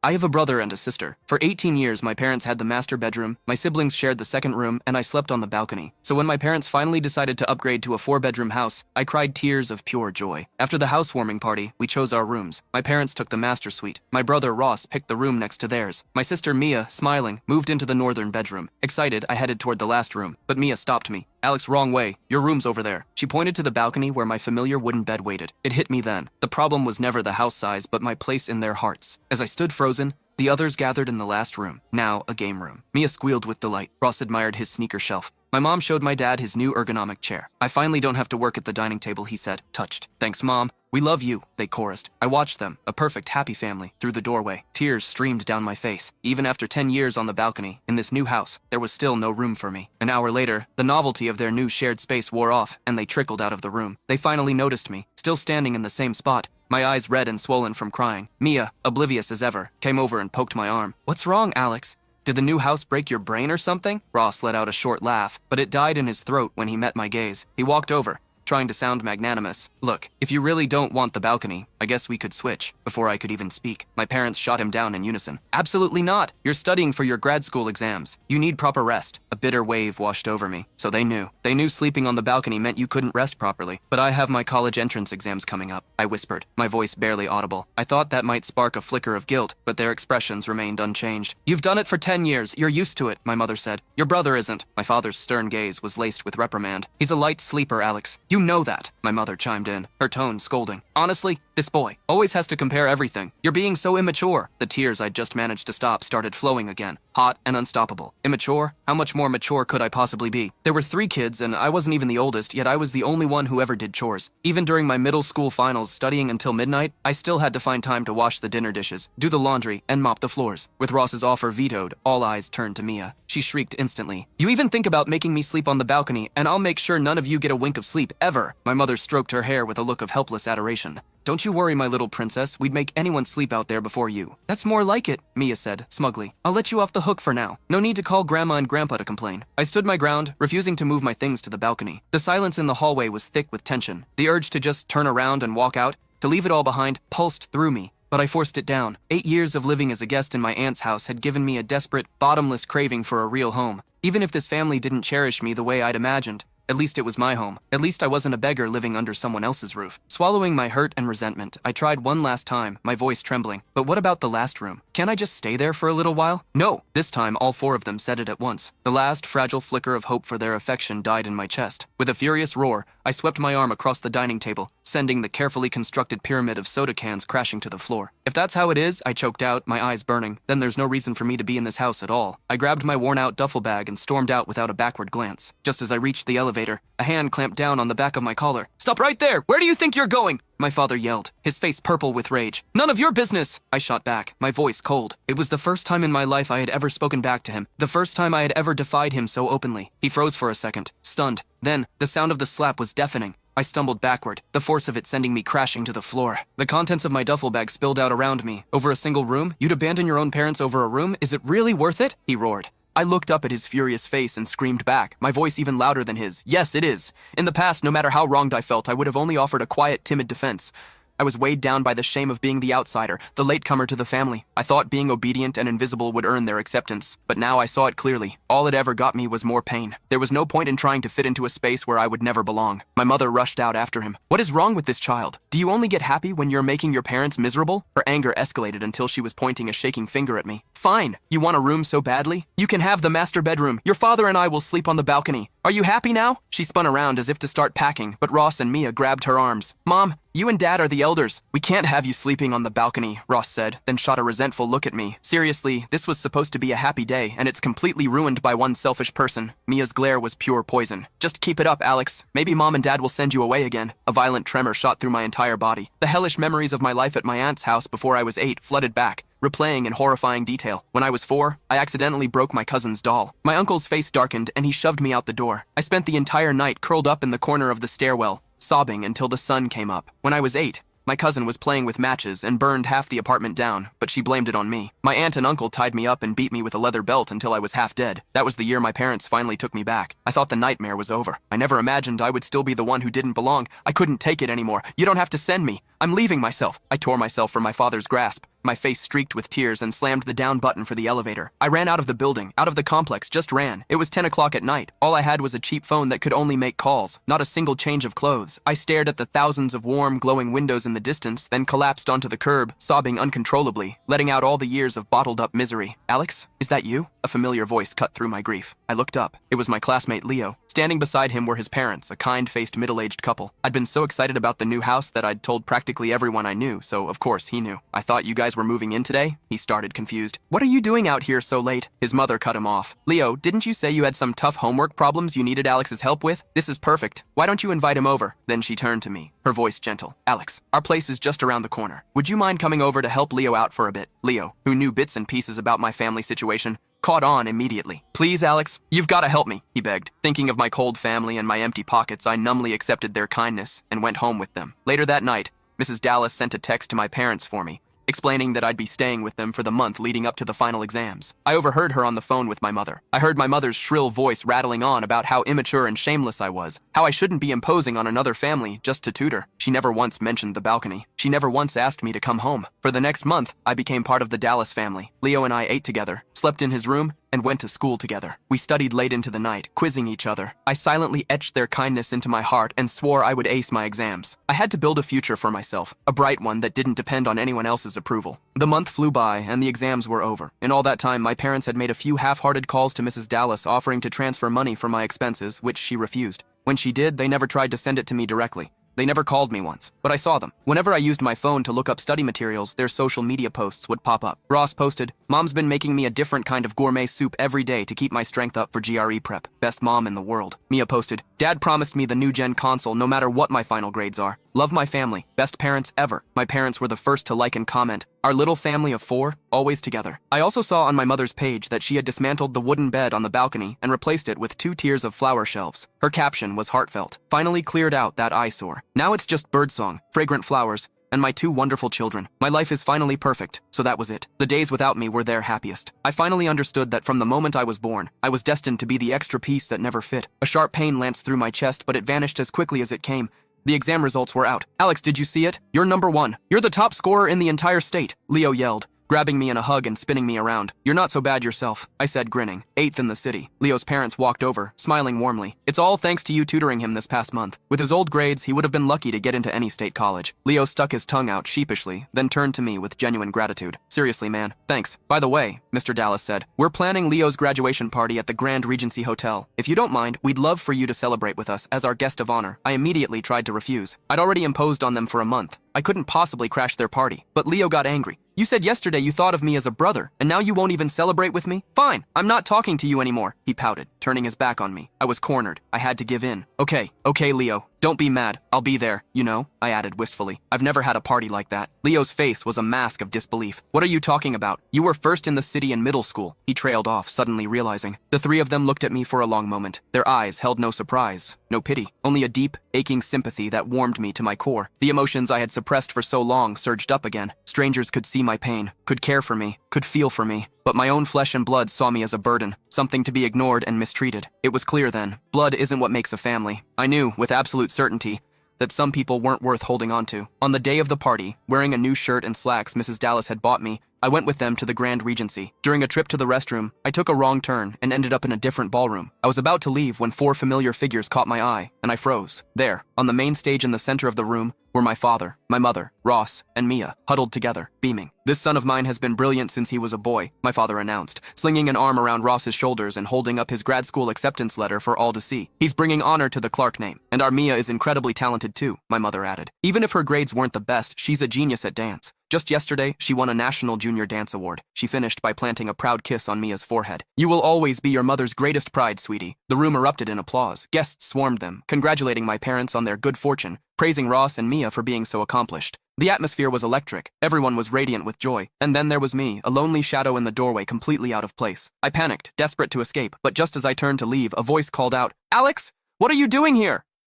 I have a brother and a sister. For 18 years, my parents had the master bedroom, my siblings shared the second room, and I slept on the balcony. So when my parents finally decided to upgrade to a 4-bedroom house, I cried tears of pure joy. After the housewarming party, we chose our rooms. My parents took the master suite. My brother Ross picked the room next to theirs. My sister Mia, smiling, moved into the northern bedroom. Excited, I headed toward the last room, but Mia stopped me. "Alex, wrong way. Your room's over there." She pointed to the balcony where my familiar wooden bed waited. It hit me then. The problem was never the house size, but my place in their hearts. As I stood frozen, the others gathered in the last room, now a game room. Mia squealed with delight. Ross admired his sneaker shelf. My mom showed my dad his new ergonomic chair. "I finally don't have to work at the dining table," he said, touched. "Thanks, Mom. We love you," they chorused. I watched them, a perfect happy family, through the doorway. Tears streamed down my face. Even after 10 years on the balcony, in this new house, there was still no room for me. An hour later, the novelty of their new shared space wore off, and they trickled out of the room. They finally noticed me, still standing in the same spot, my eyes red and swollen from crying. Mia, oblivious as ever, came over and poked my arm. "What's wrong, Alex? Did the new house break your brain or something?" Ross let out a short laugh, but it died in his throat when he met my gaze. He walked over, trying to sound magnanimous. "Look, if you really don't want the balcony, I guess we could switch." Before I could even speak, my parents shot him down in unison. "Absolutely not. You're studying for your grad school exams. You need proper rest." A bitter wave washed over me. So they knew. They knew sleeping on the balcony meant you couldn't rest properly. "But I have my college entrance exams coming up," I whispered, my voice barely audible. I thought that might spark a flicker of guilt, but their expressions remained unchanged. "You've done it for 10 years. You're used to it," my mother said. "Your brother isn't." My father's stern gaze was laced with reprimand. "He's a light sleeper, Alex. You know that," my mother chimed in, her tone scolding. "Honestly, this boy always has to compare everything. You're being so immature." The tears I'd just managed to stop started flowing again, hot and unstoppable. Immature? How much more mature could I possibly be? There were 3 kids, and I wasn't even the oldest, yet I was the only one who ever did chores. Even during my middle school finals, studying until midnight, I still had to find time to wash the dinner dishes, do the laundry, and mop the floors. With Ross's offer vetoed, all eyes turned to Mia. She shrieked instantly. "You even think about making me sleep on the balcony, and I'll make sure none of you get a wink of sleep, ever." My mother stroked her hair with a look of helpless adoration. "Don't you worry, my little princess. We'd make anyone sleep out there before you." "That's more like it," Mia said, smugly. "I'll let you off the hook for now. No need to call Grandma and Grandpa to complain." I stood my ground, refusing to move my things to the balcony. The silence in the hallway was thick with tension. The urge to just turn around and walk out, to leave it all behind, pulsed through me. But I forced it down. 8 years of living as a guest in my aunt's house had given me a desperate, bottomless craving for a real home. Even if this family didn't cherish me the way I'd imagined, at least it was my home. At least I wasn't a beggar living under someone else's roof. Swallowing my hurt and resentment, I tried one last time, my voice trembling. "But what about the last room? Can't I just stay there for a little while?" "No!" This time, all 4 of them said it at once. The last fragile flicker of hope for their affection died in my chest. With a furious roar, I swept my arm across the dining table, sending the carefully constructed pyramid of soda cans crashing to the floor. "If that's how it is," I choked out, my eyes burning, "then there's no reason for me to be in this house at all." I grabbed my worn-out duffel bag and stormed out without a backward glance. Just as I reached the elevator, a hand clamped down on the back of my collar. "Stop right there! Where do you think you're going?" My father yelled, his face purple with rage. "None of your business!" I shot back, my voice cold. It was the first time in my life I had ever spoken back to him, the first time I had ever defied him so openly. He froze for a second, stunned. Then, the sound of the slap was deafening. I stumbled backward, the force of it sending me crashing to the floor. The contents of my duffel bag spilled out around me. "Over a single room? You'd abandon your own parents over a room? Is it really worth it?" he roared. I looked up at his furious face and screamed back, my voice even louder than his. "Yes, it is. In the past, no matter how wronged I felt, I would have only offered a quiet, timid defense. I was weighed down by the shame of being the outsider, the latecomer to the family. I thought being obedient and invisible would earn their acceptance. But now I saw it clearly. All it ever got me was more pain. There was no point in trying to fit into a space where I would never belong." My mother rushed out after him. "What is wrong with this child? Do you only get happy when you're making your parents miserable?" Her anger escalated until she was pointing a shaking finger at me. "Fine. You want a room so badly? You can have the master bedroom. Your father and I will sleep on the balcony. Are you happy now?" She spun around as if to start packing, but Ross and Mia grabbed her arms. "Mom, you and Dad are the elders. We can't have you sleeping on the balcony," Ross said, then shot a resentful look at me. "Seriously, this was supposed to be a happy day, and it's completely ruined by one selfish person." Mia's glare was pure poison. "Just keep it up, Alex. Maybe Mom and Dad will send you away again." A violent tremor shot through my entire body. The hellish memories of my life at my aunt's house before I was 8 flooded back, replaying in horrifying detail. When I was 4, I accidentally broke my cousin's doll. My uncle's face darkened, and he shoved me out the door. I spent the entire night curled up in the corner of the stairwell, sobbing until the sun came up. When I was 8, my cousin was playing with matches and burned half the apartment down, but she blamed it on me. My aunt and uncle tied me up and beat me with a leather belt until I was half dead. That was the year my parents finally took me back. I thought the nightmare was over. I never imagined I would still be the one who didn't belong. I couldn't take it anymore. "You don't have to send me. I'm leaving myself." I tore myself from my father's grasp. My face streaked with tears and slammed the down button for the elevator. I ran out of the building, out of the complex, just ran. It was 10 o'clock at night. All I had was a cheap phone that could only make calls, not a single change of clothes. I stared at the thousands of warm, glowing windows in the distance, then collapsed onto the curb, sobbing uncontrollably, letting out all the years of bottled-up misery. Alex, is that you? A familiar voice cut through my grief. I looked up. It was my classmate Leo. Standing beside him were his parents, a kind-faced middle-aged couple. I'd been so excited about the new house that I'd told practically everyone I knew, so of course he knew. I thought you guys were moving in today? He started, confused. What are you doing out here so late? His mother cut him off. Leo, didn't you say you had some tough homework problems you needed Alex's help with? This is perfect. Why don't you invite him over? Then she turned to me, her voice gentle. Alex, our place is just around the corner. Would you mind coming over to help Leo out for a bit? Leo, who knew bits and pieces about my family situation, caught on immediately. Please, Alex, you've got to help me, he begged. Thinking of my cold family and my empty pockets, I numbly accepted their kindness and went home with them. Later that night, Mrs. Dallas sent a text to my parents for me, explaining that I'd be staying with them for the month leading up to the final exams. I overheard her on the phone with my mother. I heard my mother's shrill voice rattling on about how immature and shameless I was, how I shouldn't be imposing on another family just to tutor. She never once mentioned the balcony. She never once asked me to come home. For the next month, I became part of the Dallas family. Leo and I ate together, slept in his room, and went to school together. We studied late into the night, quizzing each other. I silently etched their kindness into my heart and swore I would ace my exams. I had to build a future for myself, a bright one that didn't depend on anyone else's approval. The month flew by, and the exams were over. In all that time, my parents had made a few half-hearted calls to Mrs. Dallas offering to transfer money for my expenses, which she refused. When she did, they never tried to send it to me directly. They never called me once, but I saw them. Whenever I used my phone to look up study materials, their social media posts would pop up. Ross posted, "Mom's been making me a different kind of gourmet soup every day to keep my strength up for GRE prep. Best mom in the world." Mia posted, "Dad promised me the new gen console no matter what my final grades are. Love my family. Best parents ever." My parents were the first to like and comment, "Our little family of 4, always together." I also saw on my mother's page that she had dismantled the wooden bed on the balcony and replaced it with 2 tiers of flower shelves. Her caption was heartfelt. "Finally cleared out that eyesore. Now it's just birdsong, fragrant flowers, and my 2 wonderful children. My life is finally perfect." So that was it. The days without me were their happiest. I finally understood that from the moment I was born, I was destined to be the extra piece that never fit. A sharp pain lanced through my chest, but it vanished as quickly as it came. The exam results were out. "Alex, did you see it? You're number 1. You're the top scorer in the entire state," Leo yelled, grabbing me in a hug and spinning me around. "You're not so bad yourself," I said, grinning. 8th in the city. Leo's parents walked over, smiling warmly. "It's all thanks to you tutoring him this past month. With his old grades, he would have been lucky to get into any state college." Leo stuck his tongue out sheepishly, then turned to me with genuine gratitude. "Seriously, man, thanks. By the way," Mr. Dallas said, "we're planning Leo's graduation party at the Grand Regency Hotel. If you don't mind, we'd love for you to celebrate with us as our guest of honor." I immediately tried to refuse. I'd already imposed on them for a month. I couldn't possibly crash their party. But Leo got angry. "You said yesterday you thought of me as a brother, and now you won't even celebrate with me? Fine, I'm not talking to you anymore," he pouted, turning his back on me. I was cornered. I had to give in. Okay, Leo. Don't be mad. I'll be there, you know," I added wistfully. "I've never had a party like that." Leo's face was a mask of disbelief. "What are you talking about? You were first in the city in middle school," he trailed off, suddenly realizing. The 3 of them looked at me for a long moment. Their eyes held no surprise, no pity, only a deep, aching sympathy that warmed me to my core. The emotions I had suppressed for so long surged up again. Strangers could see my pain, could care for me, could feel for me. But my own flesh and blood saw me as a burden, something to be ignored and mistreated. It was clear then, blood isn't what makes a family. I knew, with absolute certainty, that some people weren't worth holding on to. On the day of the party, wearing a new shirt and slacks Mrs. Dallas had bought me, I went with them to the Grand Regency. During a trip to the restroom, I took a wrong turn and ended up in a different ballroom. I was about to leave when 4 familiar figures caught my eye, and I froze. There, on the main stage in the center of the room, were my father, my mother, Ross, and Mia, huddled together, beaming. "This son of mine has been brilliant since he was a boy," my father announced, slinging an arm around Ross's shoulders and holding up his grad school acceptance letter for all to see. "He's bringing honor to the Clark name. And our Mia is incredibly talented too," my mother added. "Even if her grades weren't the best, she's a genius at dance. Just yesterday, she won a National Junior Dance Award." She finished by planting a proud kiss on Mia's forehead. "You will always be your mother's greatest pride, sweetie." The room erupted in applause. Guests swarmed them, congratulating my parents on their good fortune, praising Ross and Mia for being so accomplished. The atmosphere was electric. Everyone was radiant with joy. And then there was me, a lonely shadow in the doorway, completely out of place. I panicked, desperate to escape, but just as I turned to leave, a voice called out, "Alex, what are you doing here?"